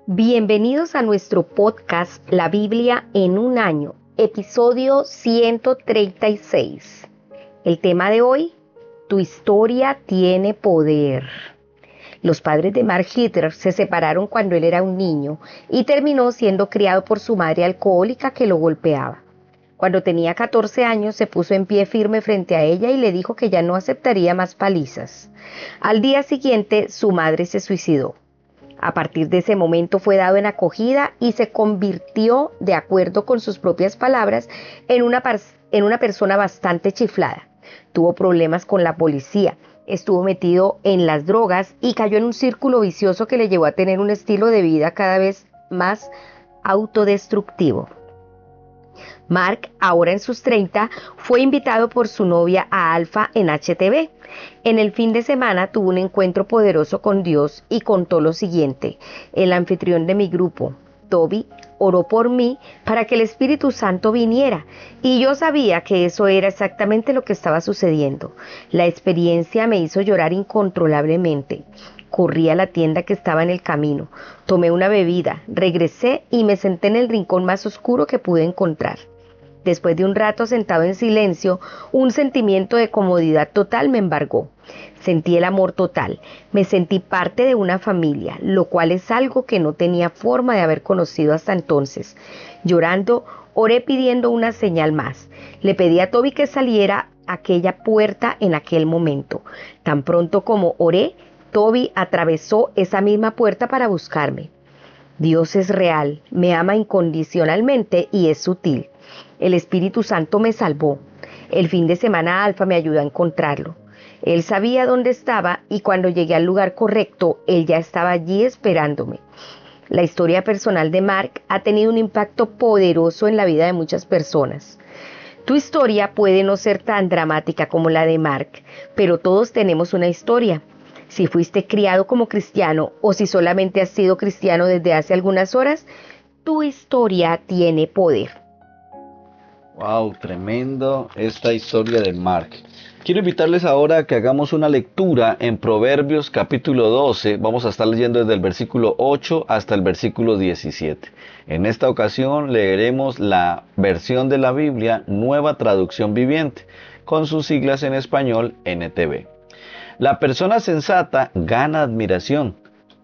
Bienvenidos a nuestro podcast La Biblia en un año, episodio 136. El tema de hoy, tu historia tiene poder. Los padres de Mark Hitler se separaron cuando él era un niño y terminó siendo criado por su madre alcohólica que lo golpeaba. Cuando tenía 14 años se puso en pie firme frente a ella y le dijo que ya no aceptaría más palizas. Al día siguiente su madre se suicidó. A partir de ese momento fue dado en acogida y se convirtió, de acuerdo con sus propias palabras, en una persona bastante chiflada. Tuvo problemas con la policía, estuvo metido en las drogas y cayó en un círculo vicioso que le llevó a tener un estilo de vida cada vez más autodestructivo. Mark, ahora en sus 30, fue invitado por su novia a Alfa en HTV. En el fin de semana tuvo un encuentro poderoso con Dios y contó lo siguiente: el anfitrión de mi grupo, Toby, oró por mí para que el Espíritu Santo viniera y yo sabía que eso era exactamente lo que estaba sucediendo. La experiencia me hizo llorar incontrolablemente. Corrí a la tienda que estaba en el camino, tomé una bebida, regresé y me senté en el rincón más oscuro que pude encontrar. Después de un rato sentado en silencio, un sentimiento de comodidad total me embargó. Sentí el amor total, me sentí parte de una familia, lo cual es algo que no tenía forma de haber conocido hasta entonces. Llorando, oré pidiendo una señal más. Le pedí a Toby que saliera aquella puerta en aquel momento. Tan pronto como oré, Toby atravesó esa misma puerta para buscarme. Dios es real, me ama incondicionalmente y es sutil. El Espíritu Santo me salvó. El fin de semana Alfa me ayudó a encontrarlo. Él sabía dónde estaba y cuando llegué al lugar correcto, él ya estaba allí esperándome. La historia personal de Mark ha tenido un impacto poderoso en la vida de muchas personas. Tu historia puede no ser tan dramática como la de Mark, pero todos tenemos una historia. Si fuiste criado como cristiano o si solamente has sido cristiano desde hace algunas horas, tu historia tiene poder. Wow, tremendo esta historia de Mark. Quiero invitarles ahora a que hagamos una lectura en Proverbios capítulo 12. Vamos a estar leyendo desde el versículo 8 hasta el versículo 17. En esta ocasión leeremos la versión de la Biblia Nueva Traducción Viviente, con sus siglas en español NTV. La persona sensata gana admiración,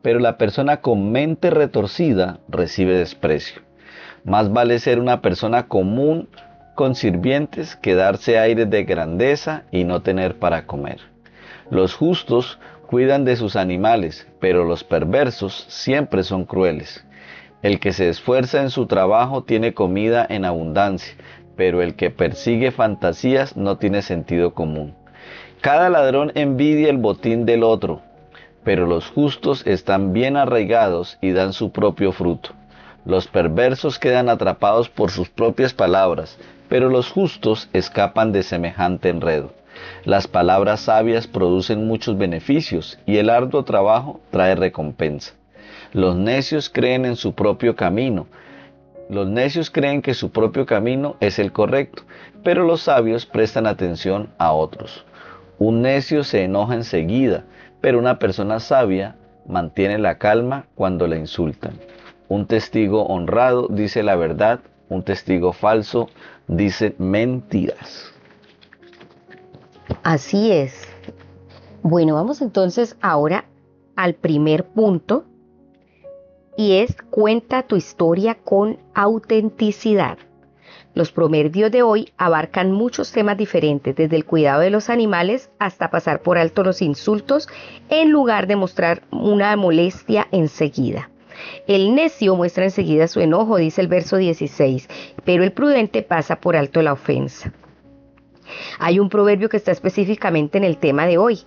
pero la persona con mente retorcida recibe desprecio. Más vale ser una persona común con sirvientes que darse aires de grandeza y no tener para comer. Los justos cuidan de sus animales, pero los perversos siempre son crueles. El que se esfuerza en su trabajo tiene comida en abundancia, pero el que persigue fantasías no tiene sentido común. Cada ladrón envidia el botín del otro, pero los justos están bien arraigados y dan su propio fruto. Los perversos quedan atrapados por sus propias palabras, pero los justos escapan de semejante enredo. Las palabras sabias producen muchos beneficios y el arduo trabajo trae recompensa. Los necios creen en su propio camino. Los necios creen que su propio camino es el correcto, pero los sabios prestan atención a otros. Un necio se enoja enseguida, pero una persona sabia mantiene la calma cuando la insultan. Un testigo honrado dice la verdad, un testigo falso dice mentiras. Así es. Bueno, vamos entonces ahora al primer punto y es: cuenta tu historia con autenticidad. Los proverbios de hoy abarcan muchos temas diferentes, desde el cuidado de los animales hasta pasar por alto los insultos en lugar de mostrar una molestia enseguida. El necio muestra enseguida su enojo, dice el verso 16, pero el prudente pasa por alto la ofensa. Hay un proverbio que está específicamente en el tema de hoy.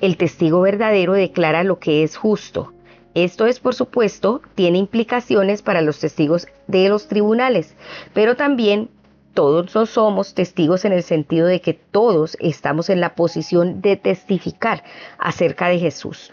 El testigo verdadero declara lo que es justo. Esto es, por supuesto, tiene implicaciones para los testigos de los tribunales, pero también todos no somos testigos en el sentido de que todos estamos en la posición de testificar acerca de Jesús.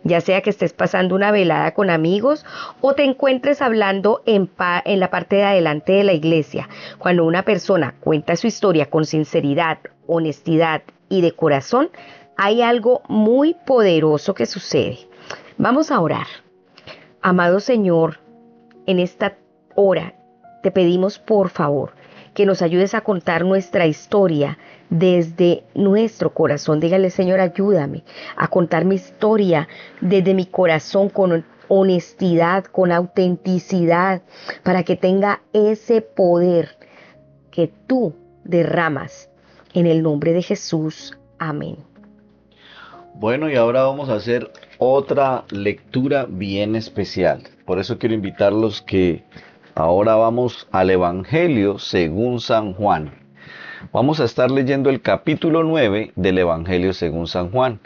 Ya sea que estés pasando una velada con amigos o te encuentres hablando en la parte de adelante de la iglesia. Cuando una persona cuenta su historia con sinceridad, honestidad y de corazón, hay algo muy poderoso que sucede. Vamos a orar. Amado Señor, en esta hora te pedimos por favor que nos ayudes a contar nuestra historia desde nuestro corazón. Dígale, Señor, ayúdame a contar mi historia desde mi corazón con honestidad, con autenticidad, para que tenga ese poder que tú derramas. En el nombre de Jesús. Amén. Bueno, y ahora vamos a hacer otra lectura bien especial. Por eso quiero invitarlos que ahora vamos al Evangelio según San Juan. Vamos a estar leyendo el capítulo 9 del Evangelio según San Juan.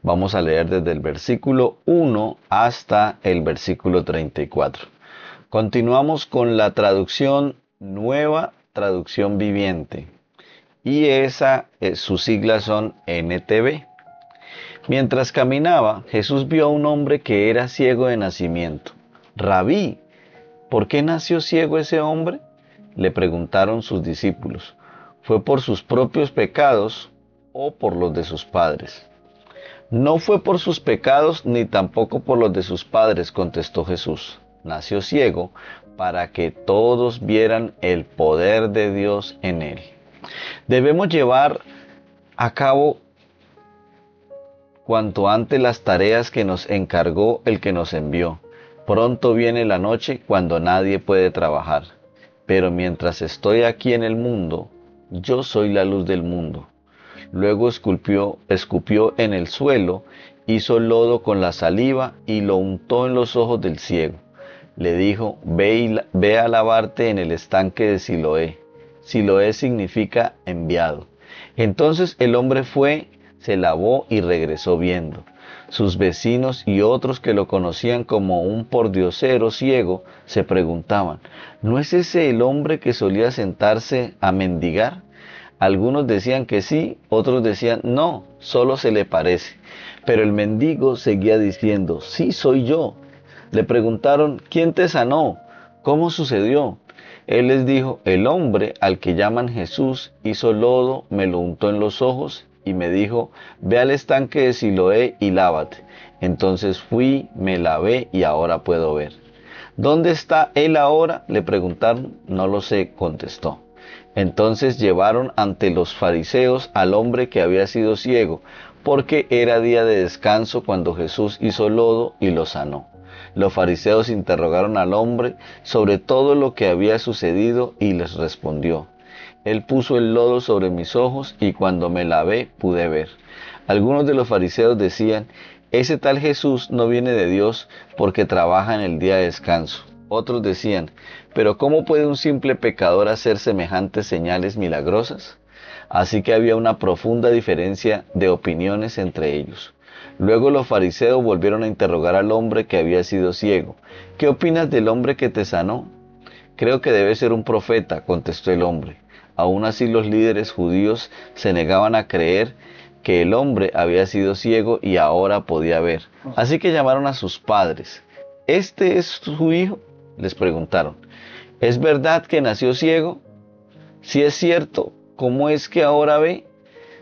Vamos a leer desde el versículo 1 hasta el versículo 34. Continuamos con la traducción Nueva Traducción Viviente. Y sus siglas son NTV. Mientras caminaba, Jesús vio a un hombre que era ciego de nacimiento. Rabí, ¿por qué nació ciego ese hombre?, le preguntaron sus discípulos. ¿Fue por sus propios pecados o por los de sus padres? No fue por sus pecados ni tampoco por los de sus padres, contestó Jesús. Nació ciego para que todos vieran el poder de Dios en él. Debemos llevar a cabo cuanto antes las tareas que nos encargó el que nos envió. Pronto viene la noche cuando nadie puede trabajar. Pero mientras estoy aquí en el mundo, yo soy la luz del mundo. Luego escupió en el suelo, hizo lodo con la saliva y lo untó en los ojos del ciego. Le dijo, ve a lavarte en el estanque de Siloé. Siloé significa enviado. Entonces el hombre fue, se lavó y regresó viendo. Sus vecinos y otros que lo conocían como un pordiosero ciego se preguntaban, ¿no es ese el hombre que solía sentarse a mendigar? Algunos decían que sí, otros decían no, solo se le parece. Pero el mendigo seguía diciendo, sí, soy yo. Le preguntaron, ¿quién te sanó? ¿Cómo sucedió? Él les dijo, el hombre al que llaman Jesús hizo lodo, me lo untó en los ojos y me dijo, ve al estanque de Siloé y lávate. Entonces fui, me lavé y ahora puedo ver. ¿Dónde está él ahora?, le preguntaron. No lo sé, contestó. Entonces llevaron ante los fariseos al hombre que había sido ciego, porque era día de descanso cuando Jesús hizo lodo y lo sanó. Los fariseos interrogaron al hombre sobre todo lo que había sucedido y les respondió, él puso el lodo sobre mis ojos y cuando me lavé pude ver. Algunos de los fariseos decían, ese tal Jesús no viene de Dios porque trabaja en el día de descanso. Otros decían, pero ¿cómo puede un simple pecador hacer semejantes señales milagrosas? Así que había una profunda diferencia de opiniones entre ellos. Luego los fariseos volvieron a interrogar al hombre que había sido ciego. ¿Qué opinas del hombre que te sanó? Creo que debe ser un profeta, contestó el hombre. Aún así los líderes judíos se negaban a creer que el hombre había sido ciego y ahora podía ver. Así que llamaron a sus padres. ¿Este es su hijo?, les preguntaron. ¿Es verdad que nació ciego? Si es cierto, ¿cómo es que ahora ve?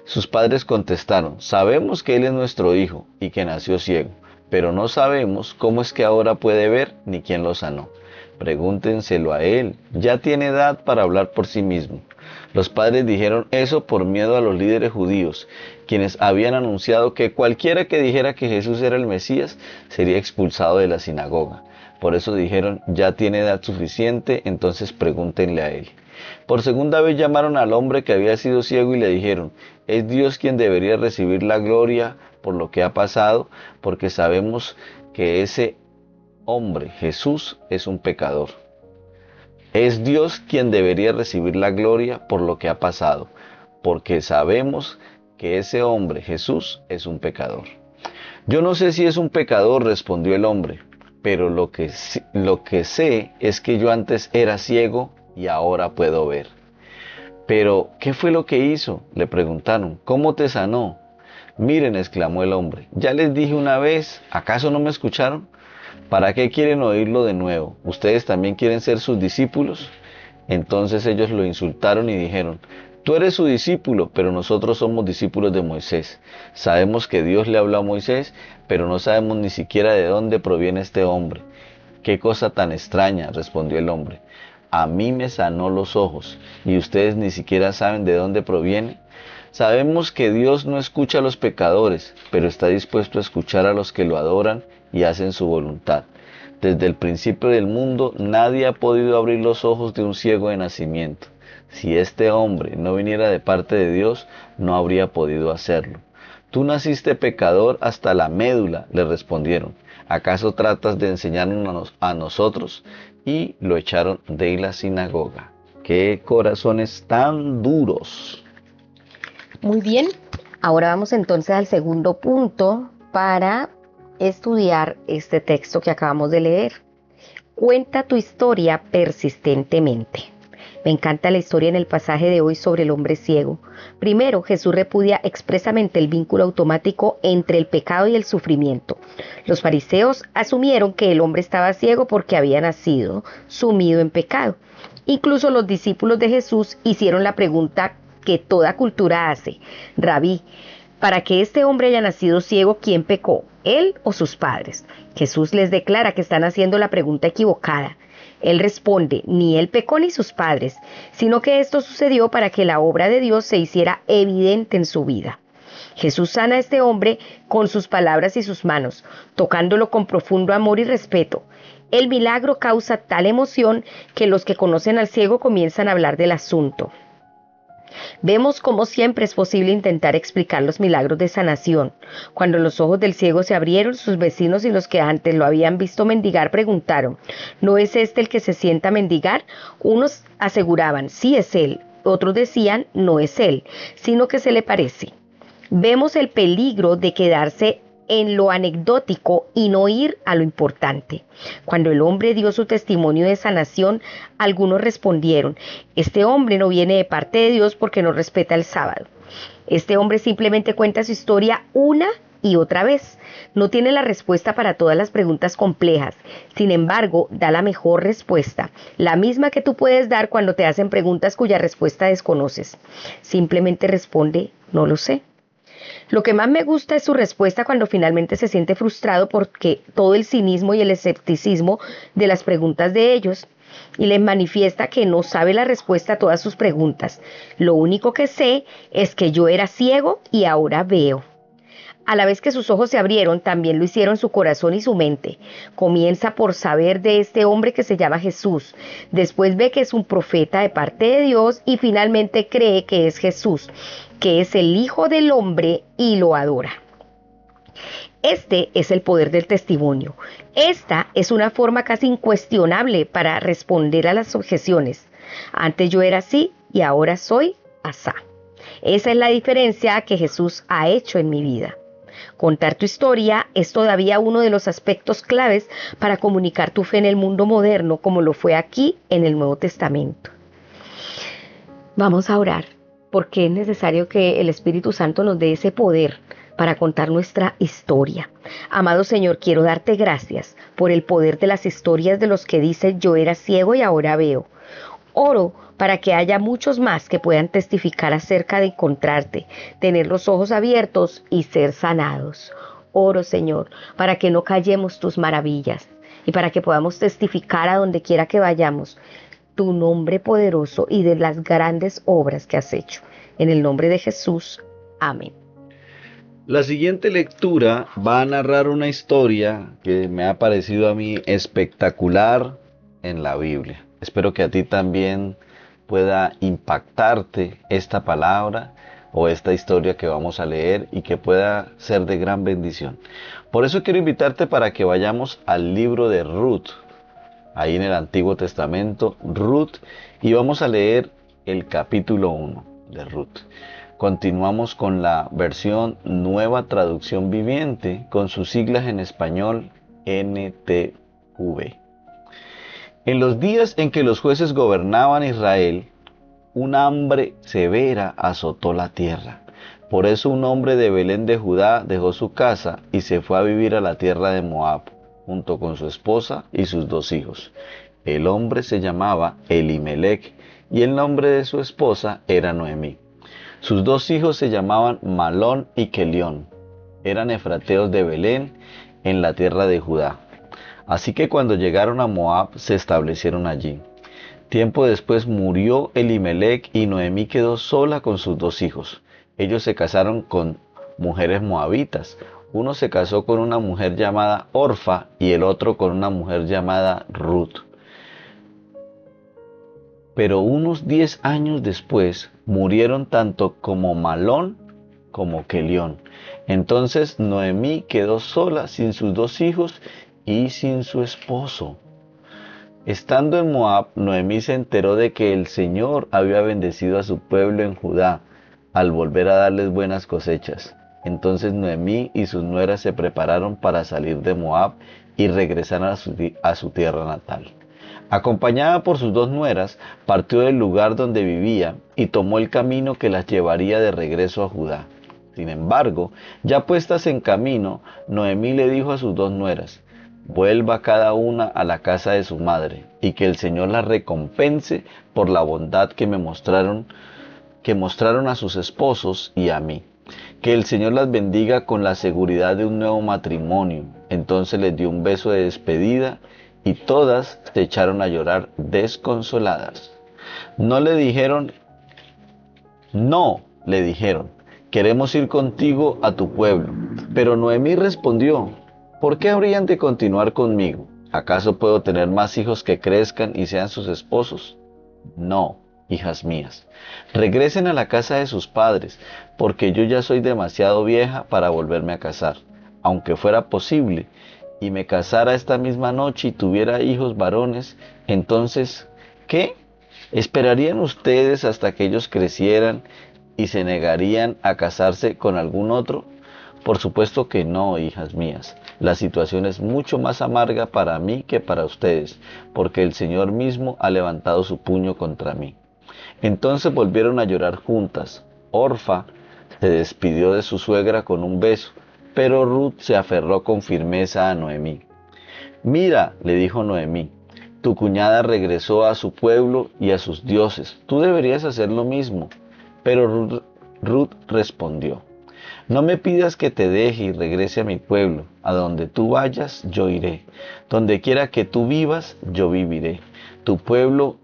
Sus padres contestaron, sabemos que él es nuestro hijo y que nació ciego, pero no sabemos cómo es que ahora puede ver ni quién lo sanó. Pregúntenselo a él, ya tiene edad para hablar por sí mismo. Los padres dijeron eso por miedo a los líderes judíos, quienes habían anunciado que cualquiera que dijera que Jesús era el Mesías sería expulsado de la sinagoga. Por eso dijeron, ya tiene edad suficiente, entonces pregúntenle a él. Por segunda vez llamaron al hombre que había sido ciego y le dijeron, es Dios quien debería recibir la gloria por lo que ha pasado, porque sabemos que ese hombre, Jesús, es un pecador. Es Dios quien debería recibir la gloria por lo que ha pasado, porque sabemos que ese hombre, Jesús, es un pecador. Yo no sé si es un pecador, respondió el hombre, pero lo que sé es que yo antes era ciego y ahora puedo ver. Pero, ¿qué fue lo que hizo?, le preguntaron. ¿Cómo te sanó? Miren, exclamó el hombre, ya les dije una vez, ¿acaso no me escucharon? ¿Para qué quieren oírlo de nuevo? ¿Ustedes también quieren ser sus discípulos? Entonces ellos lo insultaron y dijeron, tú eres su discípulo, pero nosotros somos discípulos de Moisés. Sabemos que Dios le habló a Moisés, pero no sabemos ni siquiera de dónde proviene este hombre. «Qué cosa tan extraña», respondió el hombre. «A mí me sanó los ojos, y ustedes ni siquiera saben de dónde proviene». Sabemos que Dios no escucha a los pecadores, pero está dispuesto a escuchar a los que lo adoran y hacen su voluntad. Desde el principio del mundo, nadie ha podido abrir los ojos de un ciego de nacimiento. Si este hombre no viniera de parte de Dios, no habría podido hacerlo. «Tú naciste pecador hasta la médula», le respondieron. «¿Acaso tratas de enseñarnos a nosotros?». Y lo echaron de la sinagoga. ¡Qué corazones tan duros! Muy bien, ahora vamos entonces al segundo punto para estudiar este texto que acabamos de leer. Cuenta tu historia persistentemente. Me encanta la historia en el pasaje de hoy sobre el hombre ciego. Primero, Jesús repudia expresamente el vínculo automático entre el pecado y el sufrimiento. Los fariseos asumieron que el hombre estaba ciego porque había nacido sumido en pecado. Incluso los discípulos de Jesús hicieron la pregunta que toda cultura hace: Rabí, para que este hombre haya nacido ciego, ¿quién pecó, él o sus padres? Jesús les declara que están haciendo la pregunta equivocada. Él responde: ni él pecó ni sus padres, sino que esto sucedió para que la obra de Dios se hiciera evidente en su vida. Jesús sana a este hombre con sus palabras y sus manos, tocándolo con profundo amor y respeto. El milagro causa tal emoción que los que conocen al ciego comienzan a hablar del asunto. Vemos cómo siempre es posible intentar explicar los milagros de sanación. Cuando los ojos del ciego se abrieron, sus vecinos y los que antes lo habían visto mendigar preguntaron: ¿no es este el que se sienta a mendigar? Unos aseguraban: sí es él. Otros decían: no es él, sino que se le parece. Vemos el peligro de quedarse en lo anecdótico y no ir a lo importante. Cuando el hombre dio su testimonio de sanación, algunos respondieron: este hombre no viene de parte de Dios porque no respeta el sábado. Este hombre simplemente cuenta su historia una y otra vez. No tiene la respuesta para todas las preguntas complejas. Sin embargo, da la mejor respuesta, la misma que tú puedes dar cuando te hacen preguntas cuya respuesta desconoces. Simplemente responde: no lo sé. Lo que más me gusta es su respuesta cuando finalmente se siente frustrado porque todo el cinismo y el escepticismo de las preguntas de ellos, y les manifiesta que no sabe la respuesta a todas sus preguntas. Lo único que sé es que yo era ciego y ahora veo. A la vez que sus ojos se abrieron, también lo hicieron su corazón y su mente. Comienza por saber de este hombre que se llama Jesús. Después ve que es un profeta de parte de Dios y finalmente cree que es Jesús, que es el Hijo del Hombre, y lo adora. Este es el poder del testimonio. Esta es una forma casi incuestionable para responder a las objeciones. Antes yo era así y ahora soy asá. Esa es la diferencia que Jesús ha hecho en mi vida. Contar tu historia es todavía uno de los aspectos claves para comunicar tu fe en el mundo moderno, como lo fue aquí en el Nuevo Testamento. Vamos a orar, porque es necesario que el Espíritu Santo nos dé ese poder para contar nuestra historia. Amado Señor, quiero darte gracias por el poder de las historias de los que dicen: yo era ciego y ahora veo. Oro para que haya muchos más que puedan testificar acerca de encontrarte, tener los ojos abiertos y ser sanados. Oro, Señor, para que no callemos tus maravillas y para que podamos testificar a donde quiera que vayamos tu nombre poderoso y de las grandes obras que has hecho. En el nombre de Jesús. Amén. La siguiente lectura va a narrar una historia que me ha parecido a mí espectacular en la Biblia. Espero que a ti también pueda impactarte esta palabra o esta historia que vamos a leer y que pueda ser de gran bendición. Por eso quiero invitarte para que vayamos al libro de Ruth, ahí en el Antiguo Testamento, Ruth, y vamos a leer el capítulo 1 de Ruth. Continuamos con la versión Nueva Traducción Viviente, con sus siglas en español NTV. En los días en que los jueces gobernaban Israel, un hambre severa azotó la tierra. Por eso un hombre de Belén de Judá dejó su casa y se fue a vivir a la tierra de Moab, junto con su esposa y sus 2 hijos. El hombre se llamaba Elimelech y el nombre de su esposa era Noemí. Sus 2 hijos se llamaban Malón y Kelión. Eran efrateos de Belén, en la tierra de Judá. Así que cuando llegaron a Moab, se establecieron allí. Tiempo después murió Elimelec y Noemí quedó sola con sus 2 hijos. Ellos se casaron con mujeres moabitas. Uno se casó con una mujer llamada Orfa y el otro con una mujer llamada Ruth. Pero unos 10 años después murieron tanto como Malón como Kelión. Entonces Noemí quedó sola sin sus 2 hijos y sin su esposo. Estando en Moab, Noemí se enteró de que el Señor había bendecido a su pueblo en Judá al volver a darles buenas cosechas. Entonces Noemí y sus nueras se prepararon para salir de Moab y regresar a su tierra natal. Acompañada por sus 2 nueras, partió del lugar donde vivía y tomó el camino que las llevaría de regreso a Judá. Sin embargo, ya puestas en camino, Noemí le dijo a sus 2 nueras: vuelva cada una a la casa de su madre, y que el Señor las recompense por la bondad que mostraron a sus esposos y a mí. Que el Señor las bendiga con la seguridad de un nuevo matrimonio. Entonces les dio un beso de despedida y todas se echaron a llorar desconsoladas. No, le dijeron, queremos ir contigo a tu pueblo. Pero Noemí respondió: ¿por qué habrían de continuar conmigo? ¿Acaso puedo tener más hijos que crezcan y sean sus esposos? No, hijas mías, regresen a la casa de sus padres, porque yo ya soy demasiado vieja para volverme a casar. Aunque fuera posible, y me casara esta misma noche y tuviera hijos varones, entonces, ¿qué? ¿Esperarían ustedes hasta que ellos crecieran y se negarían a casarse con algún otro? Por supuesto que no, hijas mías. La situación es mucho más amarga para mí que para ustedes, porque el Señor mismo ha levantado su puño contra mí. Entonces volvieron a llorar juntas. Orfa se despidió de su suegra con un beso, pero Ruth se aferró con firmeza a Noemí. Mira, le dijo Noemí, tu cuñada regresó a su pueblo y a sus dioses. Tú deberías hacer lo mismo. Pero Ruth respondió: no me pidas que te deje y regrese a mi pueblo. A donde tú vayas, yo iré. Donde quiera que tú vivas, yo viviré. Tu pueblo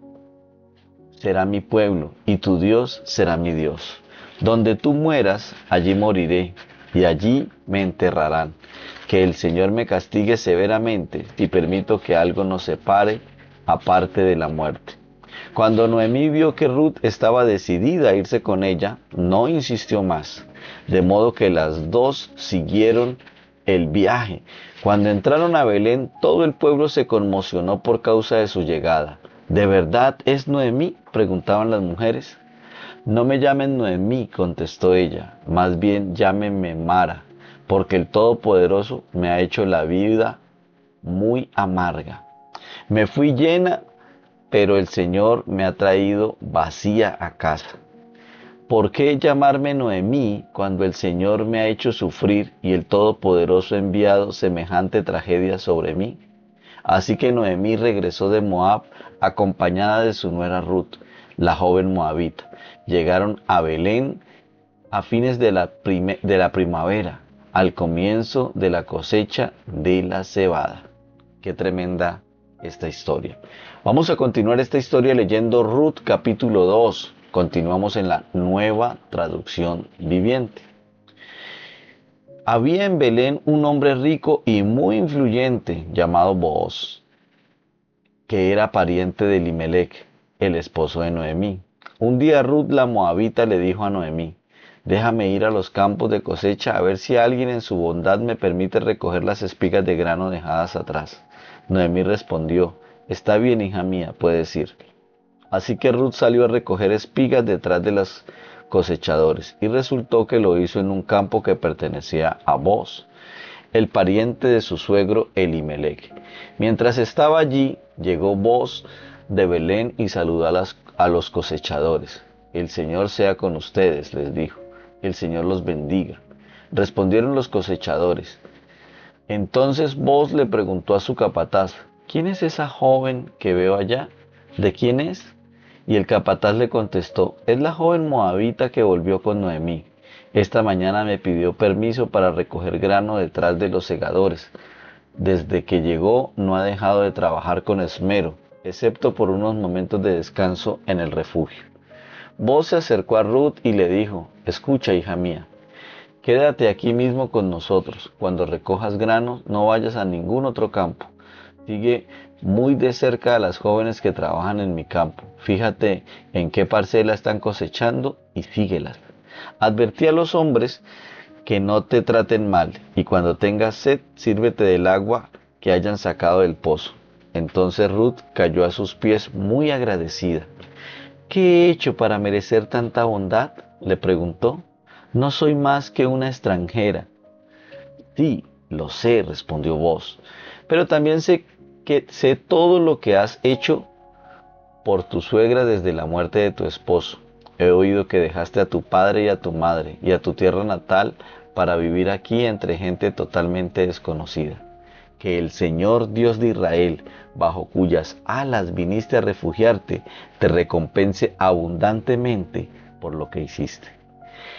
será mi pueblo y tu Dios será mi Dios. Donde tú mueras, allí moriré y allí me enterrarán. Que el Señor me castigue severamente si permito que algo nos separe aparte de la muerte. Cuando Noemí vio que Ruth estaba decidida a irse con ella, no insistió más, de modo que las dos siguieron el viaje. Cuando entraron a Belén, todo el pueblo se conmocionó por causa de su llegada. ¿De verdad es Noemí?, preguntaban las mujeres. No me llamen Noemí, contestó ella, más bien llámenme Mara, porque el Todopoderoso me ha hecho la vida muy amarga. Me fui llena, pero el Señor me ha traído vacía a casa. ¿Por qué llamarme Noemí cuando el Señor me ha hecho sufrir y el Todopoderoso ha enviado semejante tragedia sobre mí? Así que Noemí regresó de Moab acompañada de su nuera Ruth, la joven moabita. Llegaron a Belén a fines de la primavera, al comienzo de la cosecha de la cebada. Qué tremenda esta historia. Vamos a continuar esta historia leyendo Ruth capítulo 2. Continuamos en la Nueva Traducción Viviente. Había en Belén un hombre rico y muy influyente llamado Booz, que era pariente de Elimelec, el esposo de Noemí. Un día Ruth la moabita le dijo a Noemí: déjame ir a los campos de cosecha a ver si alguien en su bondad me permite recoger las espigas de grano dejadas atrás. Noemí respondió: está bien, hija mía, puedes ir. Así que Ruth salió a recoger espigas detrás de los cosechadores, y resultó que lo hizo en un campo que pertenecía a Booz, el pariente de su suegro Elimelec. Mientras estaba allí, llegó Booz de Belén y saludó a los cosechadores. El Señor sea con ustedes, les dijo. El Señor los bendiga. Respondieron los cosechadores. Entonces Booz le preguntó a su capataz: ¿quién es esa joven que veo allá? ¿De quién es? Y el capataz le contestó: es la joven moabita que volvió con Noemí. Esta mañana me pidió permiso para recoger grano detrás de los segadores. Desde que llegó no ha dejado de trabajar con esmero, excepto por unos momentos de descanso en el refugio. Boaz se acercó a Ruth y le dijo: escucha, hija mía, quédate aquí mismo con nosotros. Cuando recojas granos, no vayas a ningún otro campo. Sigue muy de cerca a las jóvenes que trabajan en mi campo. Fíjate en qué parcela están cosechando y síguelas. Advertí a los hombres que no te traten mal, y cuando tengas sed, sírvete del agua que hayan sacado del pozo. Entonces Ruth cayó a sus pies muy agradecida. ¿Qué he hecho para merecer tanta bondad?, le preguntó. No soy más que una extranjera. Sí, lo sé, respondió Boaz, pero también sé todo lo que has hecho por tu suegra desde la muerte de tu esposo. He oído que dejaste a tu padre y a tu madre y a tu tierra natal para vivir aquí entre gente totalmente desconocida. Que el Señor Dios de Israel, bajo cuyas alas viniste a refugiarte, te recompense abundantemente por lo que hiciste.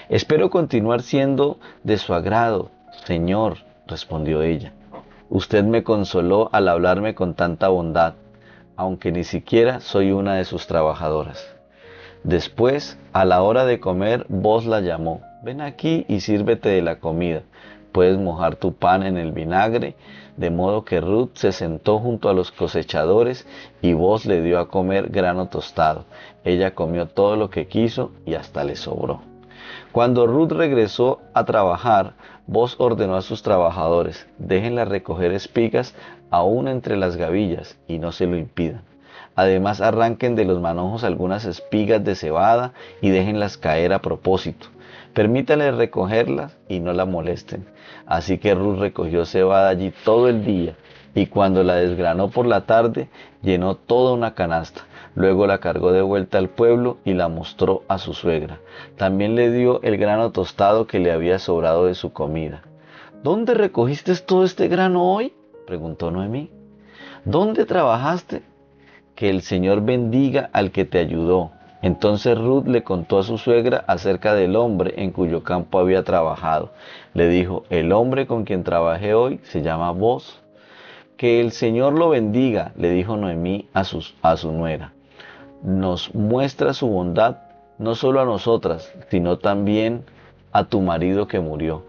Espero continuar siendo de su agrado, Señor, respondió ella. Usted me consoló al hablarme con tanta bondad, aunque ni siquiera soy una de sus trabajadoras. Después, a la hora de comer, Boaz la llamó. Ven aquí y sírvete de la comida. Puedes mojar tu pan en el vinagre. De modo que Ruth se sentó junto a los cosechadores y Boaz le dio a comer grano tostado. Ella comió todo lo que quiso y hasta le sobró. Cuando Ruth regresó a trabajar, Boaz ordenó a sus trabajadores: déjenla recoger espigas aún entre las gavillas y no se lo impidan. Además, arranquen de los manojos algunas espigas de cebada y déjenlas caer a propósito. Permítanle recogerlas y no la molesten. Así que Ruth recogió cebada allí todo el día, y cuando la desgranó por la tarde, llenó toda una canasta. Luego la cargó de vuelta al pueblo y la mostró a su suegra. También le dio el grano tostado que le había sobrado de su comida. ¿Dónde recogiste todo este grano hoy?, preguntó Noemí. ¿Dónde trabajaste? Que el Señor bendiga al que te ayudó. Entonces Ruth le contó a su suegra acerca del hombre en cuyo campo había trabajado. Le dijo: el hombre con quien trabajé hoy se llama Boaz. Que el Señor lo bendiga, le dijo Noemí a su nuera. Nos muestra su bondad no solo a nosotras, sino también a tu marido que murió.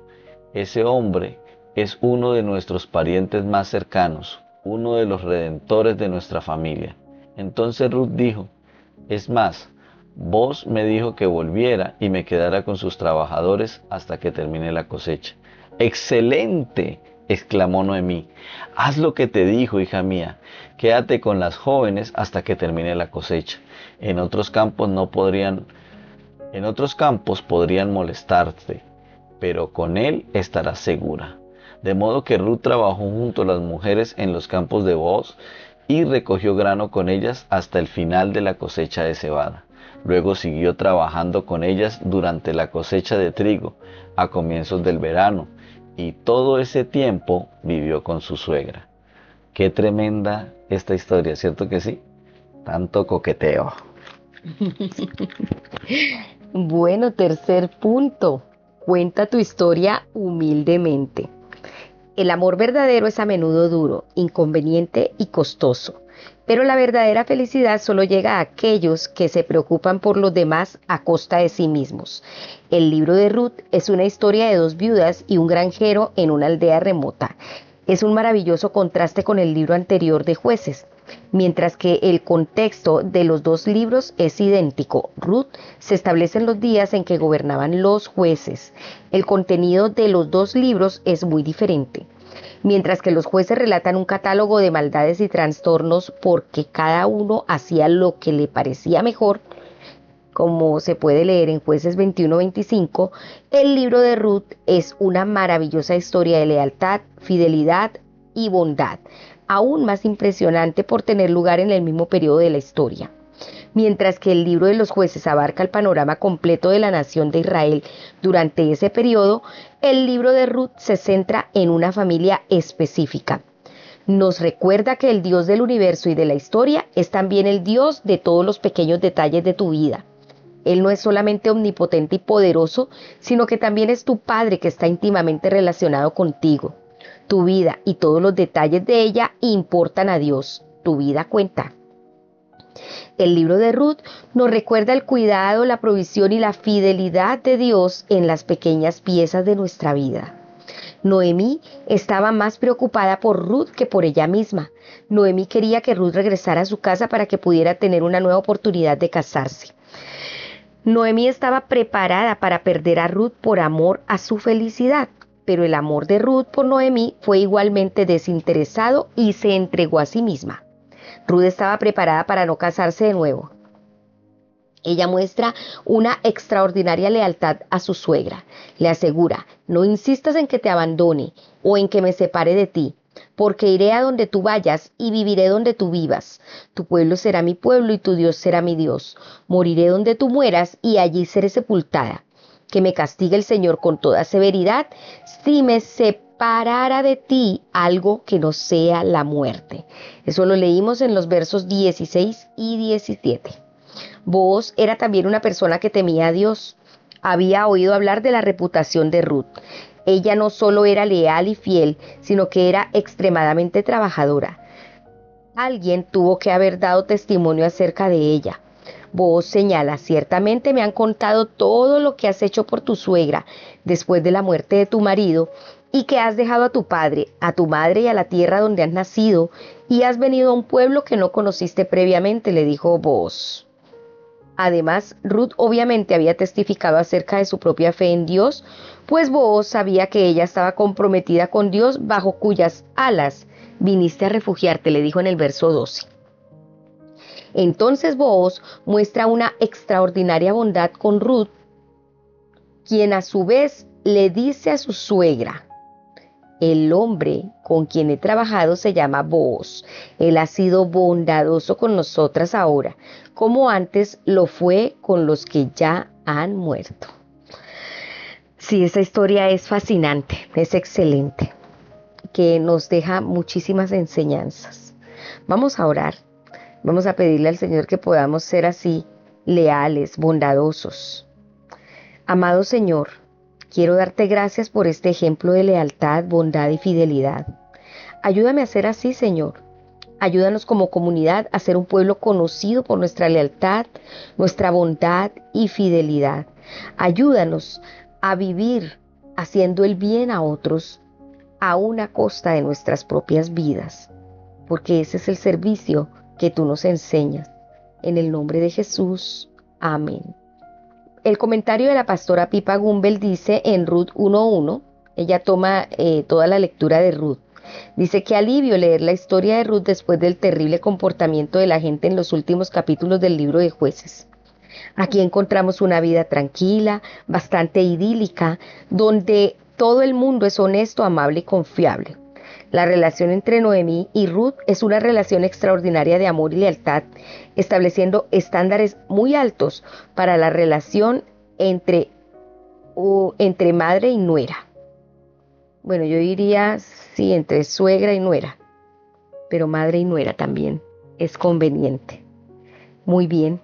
Ese hombre es uno de nuestros parientes más cercanos, uno de los redentores de nuestra familia. Entonces Ruth dijo: es más, Boaz me dijo que volviera y me quedara con sus trabajadores hasta que termine la cosecha. ¡Excelente!, exclamó Noemí. Haz lo que te dijo, hija mía. Quédate con las jóvenes hasta que termine la cosecha. En otros campos podrían molestarte, pero con él estarás segura. De modo que Ruth trabajó junto a las mujeres en los campos de Boaz y recogió grano con ellas hasta el final de la cosecha de cebada. Luego siguió trabajando con ellas durante la cosecha de trigo, a comienzos del verano, y todo ese tiempo vivió con su suegra. Qué tremenda esta historia, ¿cierto que sí? Tanto coqueteo. Bueno, tercer punto. Cuenta tu historia humildemente. El amor verdadero es a menudo duro, inconveniente y costoso, pero la verdadera felicidad solo llega a aquellos que se preocupan por los demás a costa de sí mismos. El libro de Ruth es una historia de dos viudas y un granjero en una aldea remota. Es un maravilloso contraste con el libro anterior de Jueces. Mientras que el contexto de los dos libros es idéntico, Ruth se establece en los días en que gobernaban los jueces. El contenido de los dos libros es muy diferente. Mientras que los jueces relatan un catálogo de maldades y trastornos porque cada uno hacía lo que le parecía mejor, como se puede leer en Jueces 21-25, el libro de Ruth es una maravillosa historia de lealtad, fidelidad y bondad, aún más impresionante por tener lugar en el mismo periodo de la historia. Mientras que el libro de los jueces abarca el panorama completo de la nación de Israel durante ese periodo, el libro de Ruth se centra en una familia específica. Nos recuerda que el Dios del universo y de la historia es también el Dios de todos los pequeños detalles de tu vida. Él no es solamente omnipotente y poderoso, sino que también es tu Padre que está íntimamente relacionado contigo. Tu vida y todos los detalles de ella importan a Dios. Tu vida cuenta. El libro de Ruth nos recuerda el cuidado, la provisión y la fidelidad de Dios en las pequeñas piezas de nuestra vida. Noemí estaba más preocupada por Ruth que por ella misma. Noemí quería que Ruth regresara a su casa para que pudiera tener una nueva oportunidad de casarse. Noemí estaba preparada para perder a Ruth por amor a su felicidad, pero el amor de Ruth por Noemí fue igualmente desinteresado y se entregó a sí misma. Ruth estaba preparada para no casarse de nuevo. Ella muestra una extraordinaria lealtad a su suegra. Le asegura: no insistas en que te abandone o en que me separe de ti, porque iré a donde tú vayas y viviré donde tú vivas. Tu pueblo será mi pueblo y tu Dios será mi Dios. Moriré donde tú mueras y allí seré sepultada. Que me castigue el Señor con toda severidad si me separara de ti algo que no sea la muerte. Eso lo leímos en los versos 16 y 17. Booz era también una persona que temía a Dios. Había oído hablar de la reputación de Ruth. Ella no solo era leal y fiel, sino que era extremadamente trabajadora. Alguien tuvo que haber dado testimonio acerca de ella. Booz señala: ciertamente me han contado todo lo que has hecho por tu suegra después de la muerte de tu marido, y que has dejado a tu padre, a tu madre y a la tierra donde has nacido, y has venido a un pueblo que no conociste previamente, le dijo Booz. Además, Ruth obviamente había testificado acerca de su propia fe en Dios, pues Booz sabía que ella estaba comprometida con Dios, bajo cuyas alas viniste a refugiarte, le dijo en el verso 12. Entonces Booz muestra una extraordinaria bondad con Ruth, quien a su vez le dice a su suegra: el hombre con quien he trabajado se llama Booz. Él ha sido bondadoso con nosotras ahora, como antes lo fue con los que ya han muerto. Sí, esa historia es fascinante, es excelente, que nos deja muchísimas enseñanzas. Vamos a orar, vamos a pedirle al Señor que podamos ser así, leales, bondadosos. Amado Señor, quiero darte gracias por este ejemplo de lealtad, bondad y fidelidad. Ayúdame a ser así, Señor. Ayúdanos como comunidad a ser un pueblo conocido por nuestra lealtad, nuestra bondad y fidelidad. Ayúdanos a vivir haciendo el bien a otros, aún a costa de nuestras propias vidas, porque ese es el servicio que tú nos enseñas. En el nombre de Jesús. Amén. El comentario de la pastora Pipa Gumbel dice en Ruth 1:1, ella toma toda la lectura de Ruth. Dice: qué alivio leer la historia de Ruth después del terrible comportamiento de la gente en los últimos capítulos del libro de Jueces. Aquí encontramos una vida tranquila, bastante idílica, donde todo el mundo es honesto, amable y confiable. La relación entre Noemí y Ruth es una relación extraordinaria de amor y lealtad, estableciendo estándares muy altos para la relación entre madre y nuera. Bueno, yo diría sí, entre suegra y nuera, pero madre y nuera también es conveniente. Muy bien.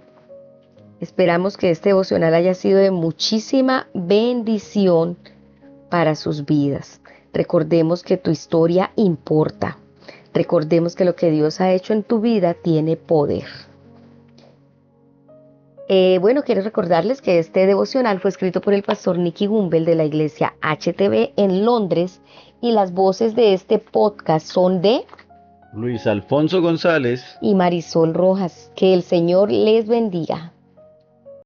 Esperamos que este devocional haya sido de muchísima bendición para sus vidas. Recordemos que tu historia importa. Recordemos que lo que Dios ha hecho en tu vida tiene poder. Quiero recordarles que este devocional fue escrito por el pastor Nicky Gumbel de la iglesia HTB en Londres, y las voces de este podcast son de Luis Alfonso González y Marisol Rojas. Que el Señor les bendiga.